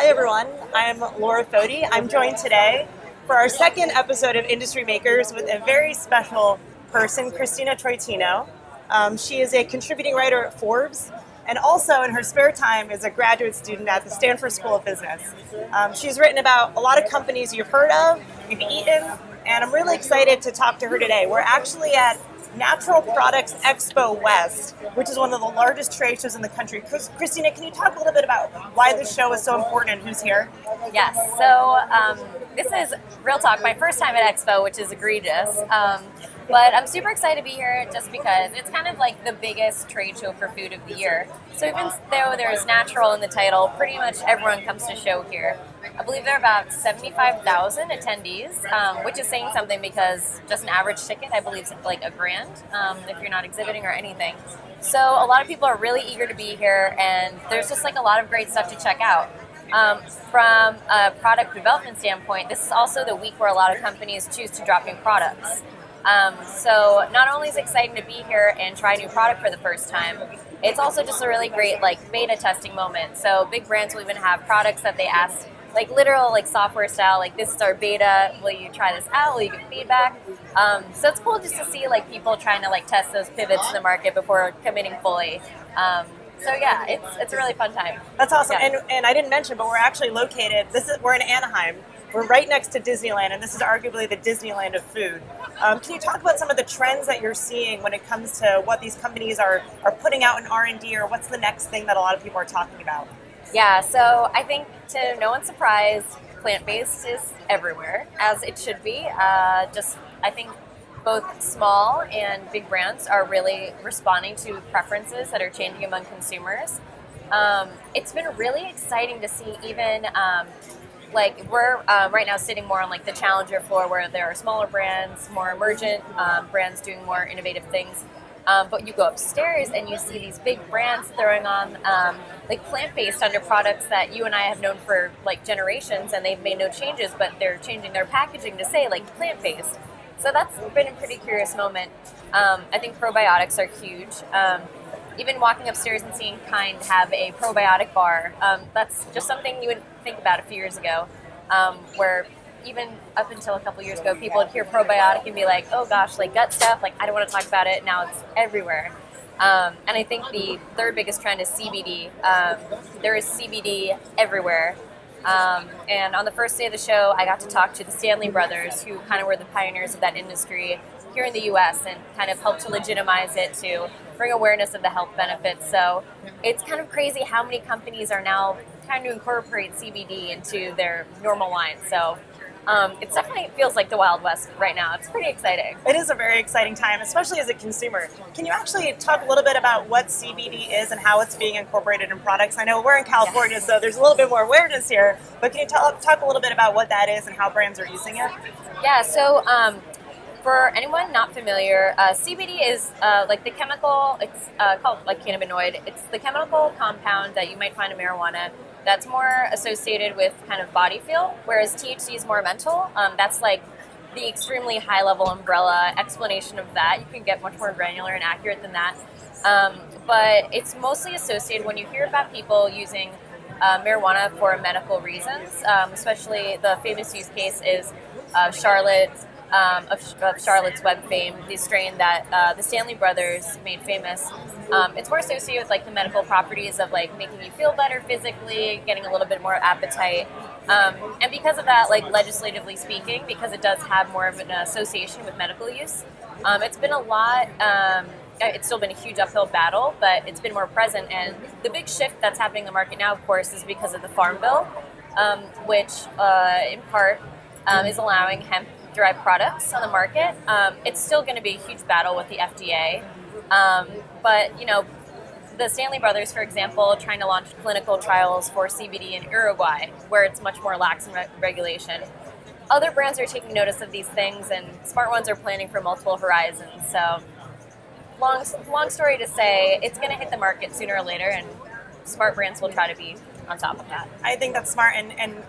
everyone, I'm Laura Foti. I'm joined today for our second episode of Industry Makers with a very special person, Christina Troitino. She is a contributing writer at Forbes and also in her spare time is a graduate student at the Stanford School of Business. She's written about a lot of companies you've heard of, you've eaten, and I'm really excited to talk to her today. We're actually at Natural Products Expo West, which is one of the largest trade shows in the country. Christina, can you talk a little bit about why this show is so important and who's here? Yes, so this is, real talk, my first time at Expo, which is egregious. But I'm super excited to be here just because it's kind of like the biggest trade show for food of the year. So even though there's natural in the title, pretty much everyone comes to show here. I believe there are about 75,000 attendees, which is saying something because just an average ticket, I believe, is like $1,000 if you're not exhibiting or anything. So a lot of people are really eager to be here, and there's just like a lot of great stuff to check out. From a product development standpoint, this is also the week where a lot of companies choose to drop new products. So not only is it exciting to be here and try a new product for the first time, it's also just a really great like beta testing moment. So big brands will even have products that they ask, like literal like software style, like this is our beta, will you try this out, will you give feedback? So it's cool just to see like people trying to like test those pivots in the market before committing fully. So yeah, it's a really fun time. That's awesome. Yeah. And I didn't mention, but we're actually located, we're in Anaheim. We're right next to Disneyland, and this is arguably the Disneyland of food. Can you talk about some of the trends that you're seeing when it comes to what these companies are putting out in R&D, or what's the next thing that a lot of people are talking about? Yeah, so I think to no one's surprise, plant-based is everywhere, as it should be. I think both small and big brands are really responding to preferences that are changing among consumers. It's been really exciting to see even we're right now sitting more on like the challenger floor where there are smaller brands, more emergent brands doing more innovative things. But you go upstairs and you see these big brands throwing on like plant-based under products that you and I have known for like generations, and they've made no changes, but they're changing their packaging to say like plant-based. So that's been a pretty curious moment. I think probiotics are huge. Even walking upstairs and seeing Kind have a probiotic bar, that's just something you would think about a few years ago, where even up until a couple years ago, people would hear probiotic and be like, oh gosh, like gut stuff, like I don't want to talk about it. Now it's everywhere. And I think the third biggest trend is CBD. There is CBD everywhere. And on the first day of the show, I got to talk to the Stanley brothers, who kind of were the pioneers of that industry here in the U.S. and kind of helped to legitimize it, to bring awareness of the health benefits. So it's kind of crazy how many companies are now trying to incorporate CBD into their normal line. So it definitely feels like the Wild West right now. It's pretty exciting. It is a very exciting time, especially as a consumer. Can you actually talk a little bit about what CBD is and how it's being incorporated in products? I know we're in California, so there's a little bit more awareness here, but can you talk a little bit about what that is and how brands are using it? Yeah, so for anyone not familiar, CBD is like the chemical, it's called like cannabinoid. It's the chemical compound that you might find in marijuana that's more associated with kind of body feel, whereas THC is more mental. That's like the extremely high level umbrella explanation of that. You can get much more granular and accurate than that. But it's mostly associated when you hear about people using marijuana for medical reasons, especially the famous use case is Charlotte, of Charlotte's Web fame, the strain that the Stanley brothers made famous. It's more associated with like the medical properties of like making you feel better physically, getting a little bit more appetite. And because of that, like legislatively speaking, because it does have more of an association with medical use, it's been a lot, it's still been a huge uphill battle, but it's been more present. And the big shift that's happening in the market now, of course, is because of the Farm Bill, which in part is allowing hemp-derived products on the market. It's still going to be a huge battle with the FDA. But, you know, the Stanley brothers, for example, trying to launch clinical trials for CBD in Uruguay, where it's much more lax in regulation. Other brands are taking notice of these things, and smart ones are planning for multiple horizons. So, long story to say, it's going to hit the market sooner or later, and smart brands will try to be on top of that. I think that's smart, and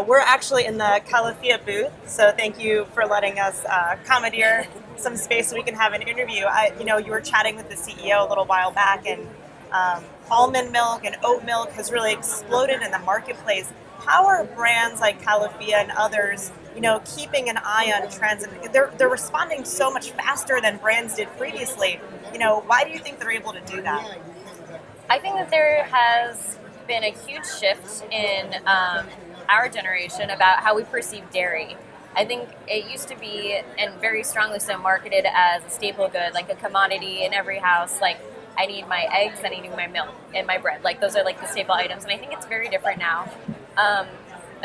we're actually in the Califia booth, so thank you for letting us commandeer some space so we can have an interview. You were chatting with the CEO a little while back, and Almond milk and oat milk has really exploded in the marketplace. How are brands like Califia and others, keeping an eye on trends? And they're responding so much faster than brands did previously. Why do you think they're able to do that? I think that there has been a huge shift in our generation about how we perceive dairy. I think it used to be, and very strongly so, marketed as a staple good, like a commodity in every house. Like, I need my eggs, I need my milk, and my bread. Like, those are like the staple items. And I think it's very different now.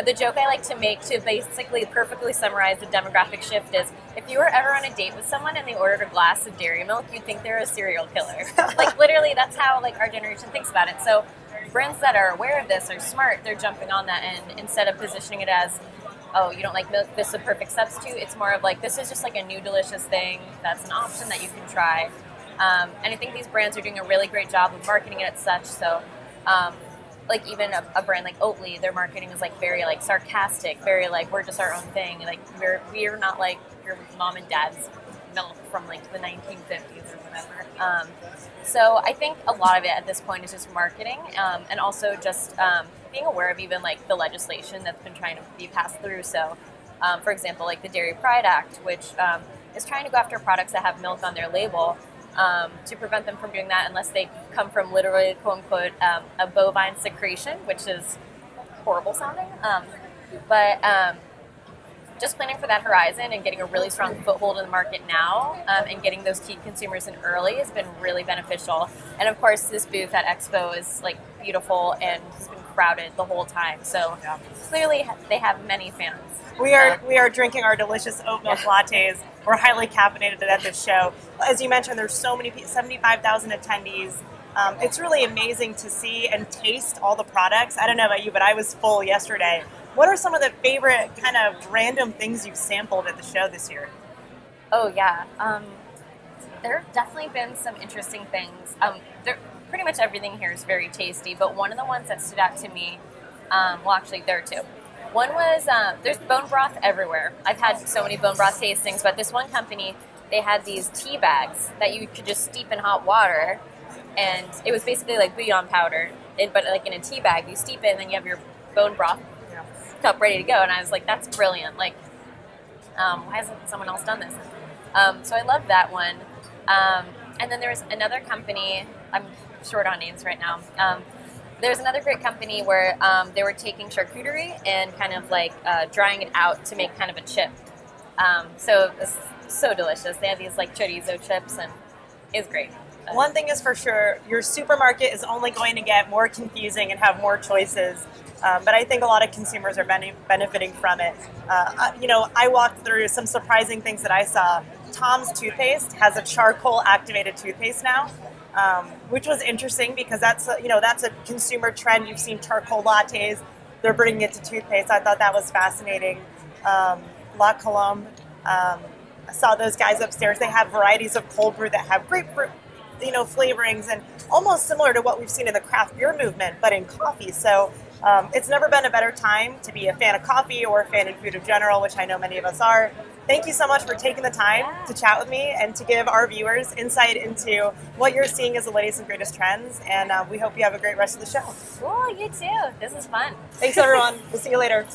The joke I like to make to basically perfectly summarize the demographic shift is, if you were ever on a date with someone and they ordered a glass of dairy milk, you'd think they're a serial killer. Like, literally, that's how like our generation thinks about it. So brands that are aware of this are smart. They're jumping on that end instead of positioning it as, oh, you don't like milk, this is a perfect substitute. It's more of like, this is just like a new delicious thing that's an option that you can try. And I think these brands are doing a really great job of marketing it as such. So like even a brand like Oatly, their marketing is like very like sarcastic, very like, we're just our own thing. Like we're not like your mom and dad's milk from like the 1950s or whatever. So I think a lot of it at this point is just marketing, and also just being aware of even like the legislation that's been trying to be passed through. So for example, like the Dairy Pride Act, which is trying to go after products that have milk on their label, to prevent them from doing that unless they come from literally, quote unquote, a bovine secretion, which is horrible sounding. But just planning for that horizon and getting a really strong foothold in the market now, and getting those key consumers in early has been really beneficial. And of course, this booth at Expo is like beautiful and has been crowded the whole time. So clearly they have many fans. We are drinking our delicious oat milk lattes. We're highly caffeinated at this show. As you mentioned, there's so many people, 75,000 attendees. It's really amazing to see and taste all the products. I don't know about you, but I was full yesterday. What are some of the favorite kind of random things you've sampled at the show this year? Oh, yeah. There have definitely been some interesting things. Pretty much everything here is very tasty, but one of the ones that stood out to me, well, actually, there are two. One was, there's bone broth everywhere. I've had so many bone broth tastings, but this one company, they had these tea bags that you could just steep in hot water, and it was basically like bouillon powder, but like in a tea bag. You steep it, and then you have your bone broth cup ready to go. And I was like, that's brilliant. Like, why hasn't someone else done this? So I love that one. And then there was another company, I'm short on names right now. There's another great company where they were taking charcuterie and kind of like drying it out to make kind of a chip. So it's so delicious. They had these like chorizo chips, and it's great. One thing is for sure, your supermarket is only going to get more confusing and have more choices. But I think a lot of consumers are benefiting from it. I walked through some surprising things that I saw. Tom's toothpaste has a charcoal activated toothpaste now, which was interesting because that's a consumer trend. You've seen charcoal lattes; they're bringing it to toothpaste. I thought that was fascinating. La Colombe, I saw those guys upstairs. They have varieties of cold brew that have grapefruit, flavorings, and almost similar to what we've seen in the craft beer movement, but in coffee. So it's never been a better time to be a fan of coffee or a fan of food in general, which I know many of us are. Thank you so much for taking the time to chat with me and to give our viewers insight into what you're seeing as the latest and greatest trends. And we hope you have a great rest of the show. Cool, you too. This is fun. Thanks, everyone. We'll see you later.